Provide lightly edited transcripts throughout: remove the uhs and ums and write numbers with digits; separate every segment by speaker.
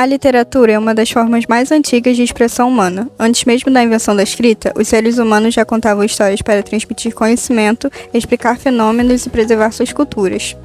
Speaker 1: A literatura é uma das formas mais antigas de expressão humana. Antes mesmo da invenção da escrita, os seres humanos já contavam histórias para transmitir conhecimento, explicar fenômenos e preservar suas culturas.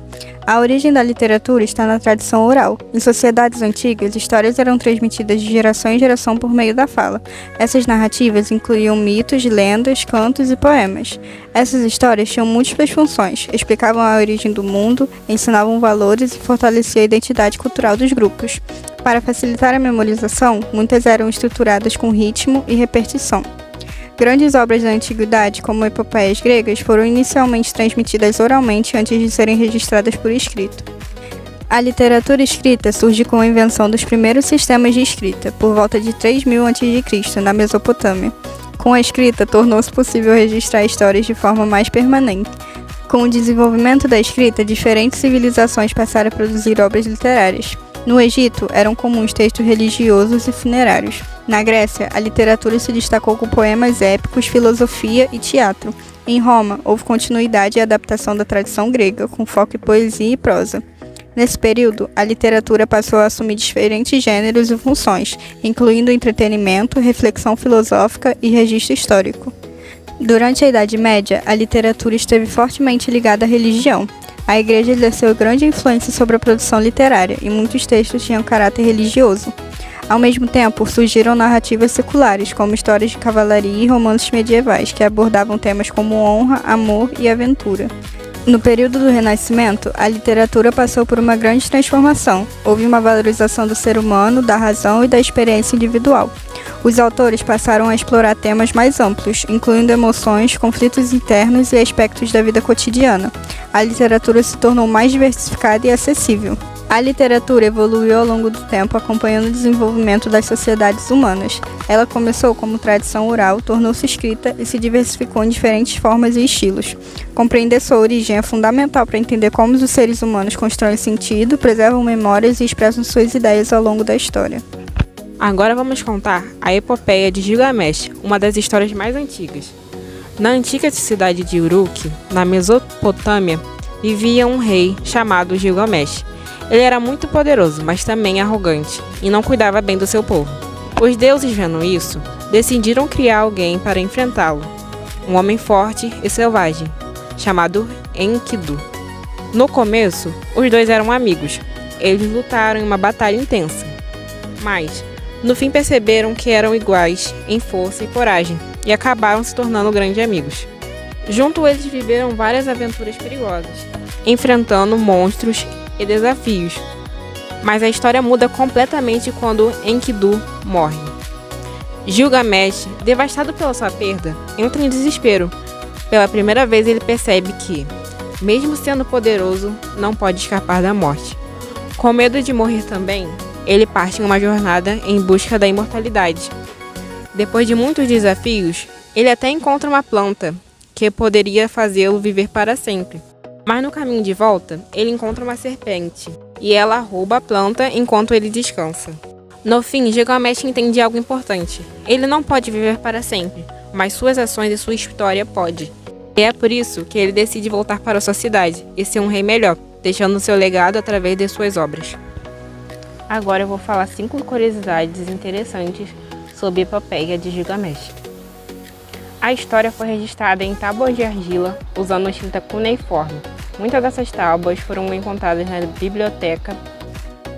Speaker 1: A origem da literatura está na tradição oral. Em sociedades antigas, histórias eram transmitidas de geração em geração por meio da fala. Essas narrativas incluíam mitos, lendas, cantos e poemas. Essas histórias tinham múltiplas funções, explicavam a origem do mundo, ensinavam valores e fortaleciam a identidade cultural dos grupos. Para facilitar a memorização, muitas eram estruturadas com ritmo e repetição. Grandes obras da antiguidade, como epopeias gregas, foram inicialmente transmitidas oralmente antes de serem registradas por escrito. A literatura escrita surge com a invenção dos primeiros sistemas de escrita, por volta de 3000 a.C., na Mesopotâmia. Com a escrita, tornou-se possível registrar histórias de forma mais permanente. Com o desenvolvimento da escrita, diferentes civilizações passaram a produzir obras literárias. No Egito, eram comuns textos religiosos e funerários. Na Grécia, a literatura se destacou com poemas épicos, filosofia e teatro. Em Roma, houve continuidade e adaptação da tradição grega, com foco em poesia e prosa. Nesse período, a literatura passou a assumir diferentes gêneros e funções, incluindo entretenimento, reflexão filosófica e registro histórico. Durante a Idade Média, a literatura esteve fortemente ligada à religião. A Igreja exerceu grande influência sobre a produção literária e muitos textos tinham caráter religioso. Ao mesmo tempo, surgiram narrativas seculares, como histórias de cavalaria e romances medievais, que abordavam temas como honra, amor e aventura. No período do Renascimento, a literatura passou por uma grande transformação. Houve uma valorização do ser humano, da razão e da experiência individual. Os autores passaram a explorar temas mais amplos, incluindo emoções, conflitos internos e aspectos da vida cotidiana. A literatura se tornou mais diversificada e acessível. A literatura evoluiu ao longo do tempo, acompanhando o desenvolvimento das sociedades humanas. Ela começou como tradição oral, tornou-se escrita e se diversificou em diferentes formas e estilos. Compreender sua origem é fundamental para entender como os seres humanos constroem sentido, preservam memórias e expressam suas ideias ao longo da história.
Speaker 2: Agora vamos contar a epopeia de Gilgamesh, uma das histórias mais antigas. Na antiga cidade de Uruk, na Mesopotâmia, vivia um rei chamado Gilgamesh. Ele era muito poderoso, mas também arrogante, e não cuidava bem do seu povo. Os deuses, vendo isso, decidiram criar alguém para enfrentá-lo, um homem forte e selvagem, chamado Enkidu. No começo, os dois eram amigos. Eles lutaram em uma batalha intensa, mas no fim perceberam que eram iguais em força e coragem, e acabaram se tornando grandes amigos. Junto eles viveram várias aventuras perigosas, enfrentando monstros e desafios. Mas a história muda completamente quando Enkidu morre. Gilgamesh, devastado pela sua perda, entra em desespero. Pela primeira vez ele percebe que, mesmo sendo poderoso, não pode escapar da morte. Com medo de morrer também, ele parte em uma jornada em busca da imortalidade. Depois de muitos desafios, ele até encontra uma planta que poderia fazê-lo viver para sempre. Mas no caminho de volta, ele encontra uma serpente, e ela rouba a planta enquanto ele descansa. No fim, Gilgamesh entende algo importante. Ele não pode viver para sempre, mas suas ações e sua história pode. E é por isso que ele decide voltar para sua cidade e ser um rei melhor, deixando seu legado através de suas obras. Agora eu vou falar 5 curiosidades interessantes sobre a epopeia de Gilgamesh. A história foi registrada em tábuas de argila usando tinta cuneiforme. Muitas dessas tábuas foram encontradas na biblioteca.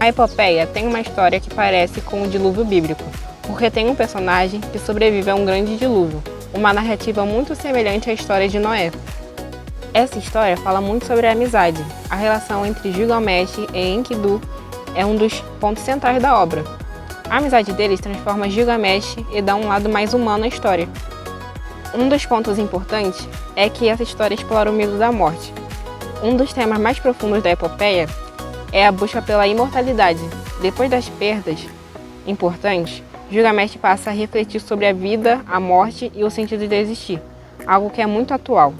Speaker 2: A epopeia tem uma história que parece com o dilúvio bíblico, porque tem um personagem que sobrevive a um grande dilúvio, uma narrativa muito semelhante à história de Noé. Essa história fala muito sobre a amizade. A relação entre Gilgamesh e Enkidu é um dos pontos centrais da obra. A amizade deles transforma Gilgamesh e dá um lado mais humano à história. Um dos pontos importantes é que essa história explora o medo da morte. Um dos temas mais profundos da epopeia é a busca pela imortalidade. Depois das perdas importantes, Gilgamesh passa a refletir sobre a vida, a morte e o sentido de existir, algo que é muito atual.